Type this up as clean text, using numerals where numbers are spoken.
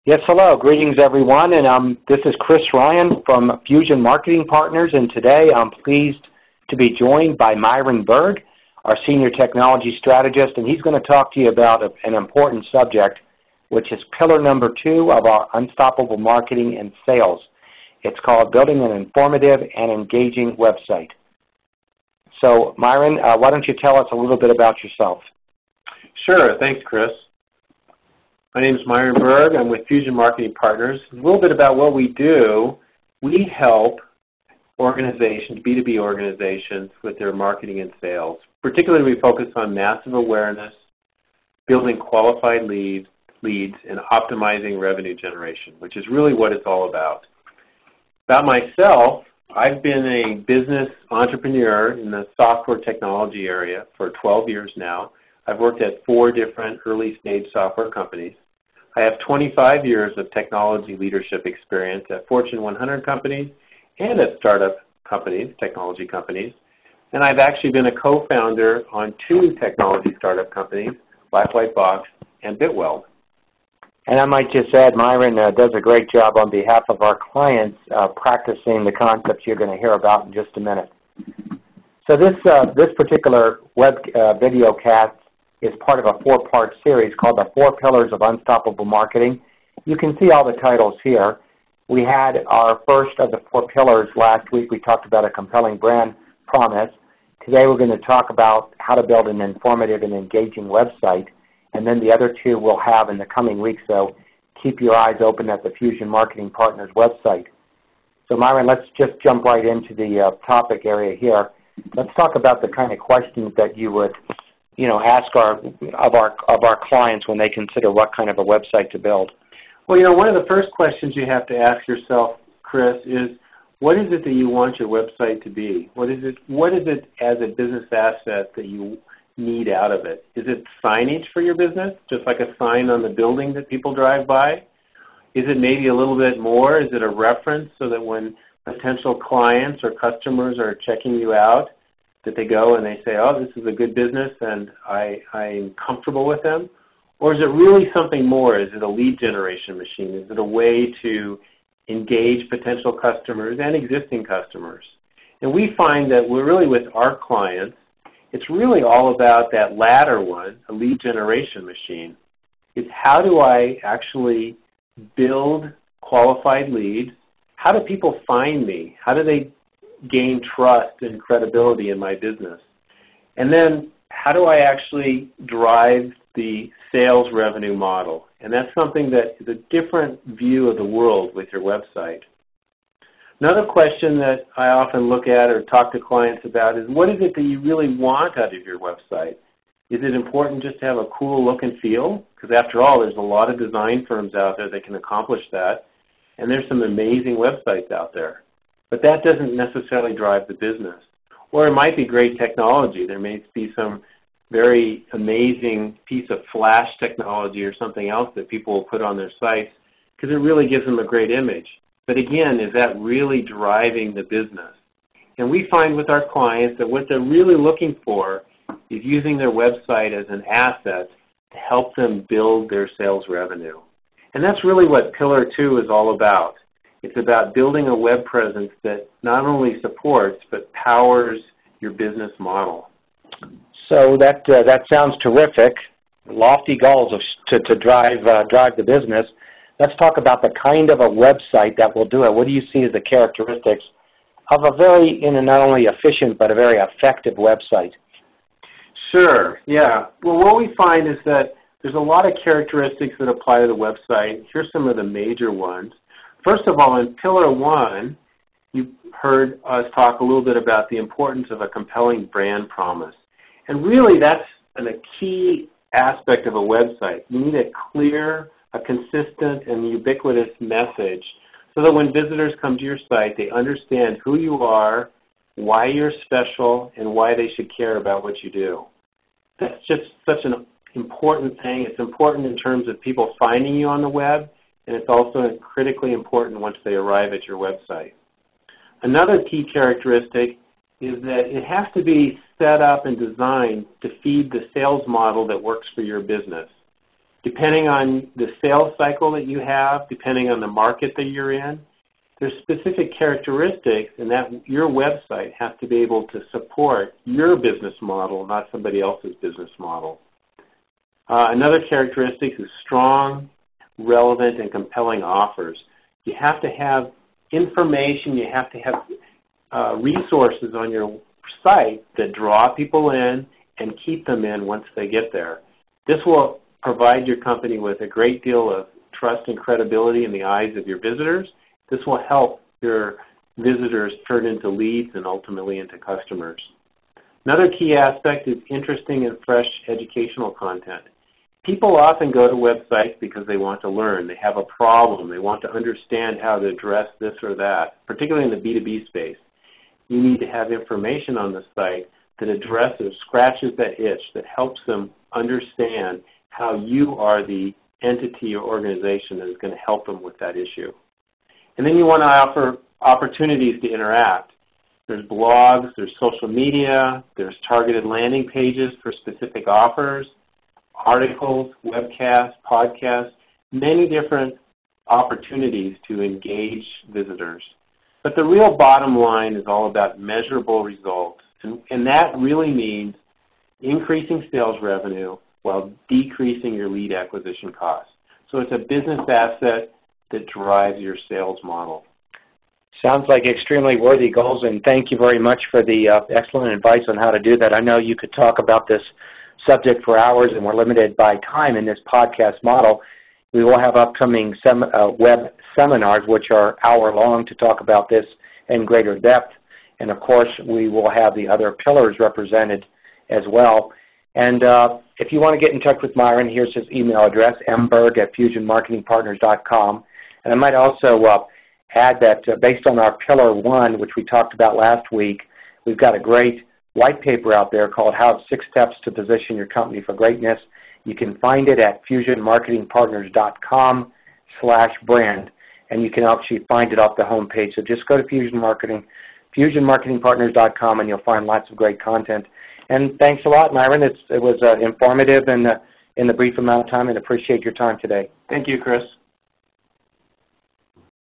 Yes, hello. Greetings, everyone. And this is Chris Ryan from Fusion Marketing Partners. And today I'm pleased to be joined by Myron Berg, our Senior Technology Strategist. And he's going to talk to you about an important subject, which is pillar number 2 of our Unstoppable Marketing and Sales. It's called Building an Informative and Engaging Website. So, Myron, why don't you tell us a little bit about yourself? Sure. Thanks, Chris. My name is Myron Berg. I'm with Fusion Marketing Partners. A little bit about what we do. We help organizations, B2B organizations, with their marketing and sales. Particularly, we focus on massive awareness, building qualified leads, and optimizing revenue generation, which is really what it's all about. About myself, I've been a business entrepreneur in the software technology area for 12 years now. I've worked at 4 different early-stage software companies. I have 25 years of technology leadership experience at Fortune 100 companies and at startup companies, technology companies. And I've actually been a co-founder on 2 technology startup companies, Black White Box and Bitweld. And I might just add, Myron does a great job on behalf of our clients practicing the concepts you're going to hear about in just a minute. So this particular web video cast is part of a 4-part series called The 4 Pillars of Unstoppable Marketing. You can see all the titles here. We had our first of the 4 pillars last week. We talked about a compelling brand promise. Today we're going to talk about how to build an informative and engaging website. And then the other 2 we'll have in the coming weeks, so keep your eyes open at the Fusion Marketing Partners website. So Myron, let's just jump right into the topic area here. Let's talk about the kind of questions that you would ask of our clients when they consider what kind of a website to build. Well, one of the first questions you have to ask yourself, Chris, is what is it that you want your website to be? What is it as a business asset that you need out of it? Is it signage for your business, just like a sign on the building that people drive by? Is it maybe a little bit more? Is it a reference so that when potential clients or customers are checking you out, that they go and they say, oh, this is a good business and I'm comfortable with them? Or is it really something more? Is it a lead generation machine? Is it a way to engage potential customers and existing customers? And we find that we're really with our clients, it's really all about that latter one, a lead generation machine. It's how do I actually build qualified leads? How do people find me? How do they gain trust and credibility in my business? And then how do I actually drive the sales revenue model? And that's something that is a different view of the world with your website. Another question that I often look at or talk to clients about is what is it that you really want out of your website? Is it important just to have a cool look and feel? Because after all, there's a lot of design firms out there that can accomplish that, and there's some amazing websites out there. But that doesn't necessarily drive the business. Or it might be great technology. There may be some very amazing piece of flash technology or something else that people will put on their sites because it really gives them a great image. But again, is that really driving the business? And we find with our clients that what they're really looking for is using their website as an asset to help them build their sales revenue. And that's really what Pillar 2 is all about. It's about building a web presence that not only supports but powers your business model. So that sounds terrific. Lofty goals to drive the business. Let's talk about the kind of a website that will do it. What do you see as the characteristics of a very, not only efficient but a very effective website? Sure. Yeah. Well, what we find is that there's a lot of characteristics that apply to the website. Here's some of the major ones. First of all, in Pillar 1, you heard us talk a little bit about the importance of a compelling brand promise. And really, that's a key aspect of a website. You need a clear, a consistent, and ubiquitous message so that when visitors come to your site, they understand who you are, why you're special, and why they should care about what you do. That's just such an important thing. It's important in terms of people finding you on the web, and it's also critically important once they arrive at your website. Another key characteristic is that it has to be set up and designed to feed the sales model that works for your business. Depending on the sales cycle that you have, depending on the market that you're in, there's specific characteristics, and that your website has to be able to support your business model, not somebody else's business model. Another characteristic is strong, relevant, and compelling offers. You have to have information, you have to have resources on your site that draw people in and keep them in once they get there. This will provide your company with a great deal of trust and credibility in the eyes of your visitors. This will help your visitors turn into leads and ultimately into customers. Another key aspect is interesting and fresh educational content. People often go to websites because they want to learn. They have a problem. They want to understand how to address this or that, particularly in the B2B space. You need to have information on the site that addresses, scratches that itch, that helps them understand how you are the entity or organization that is going to help them with that issue. And then you want to offer opportunities to interact. There's blogs, there's social media, there's targeted landing pages for specific offers, articles, webcasts, podcasts, many different opportunities to engage visitors. But the real bottom line is all about measurable results, and that really means increasing sales revenue while decreasing your lead acquisition costs. So it's a business asset that drives your sales model. Sounds like extremely worthy goals, and thank you very much for the excellent advice on how to do that. I know you could talk about this subject for hours, and we're limited by time in this podcast model. We will have upcoming web seminars, which are hour-long, to talk about this in greater depth. And, of course, we will have the other pillars represented as well. And if you want to get in touch with Myron, here's his email address, mberg@fusionmarketingpartners.com. And I might also add that based on our Pillar 1, which we talked about last week, we've got a great white paper out there called 6 Steps to Position Your Company for Greatness. You can find it at fusionmarketingpartners.com/brand, and you can actually find it off the home page. So just go to fusionmarketingpartners.com, and you'll find lots of great content. And thanks a lot, Myron. It was informative in the brief amount of time, and appreciate your time today. Thank you, Chris.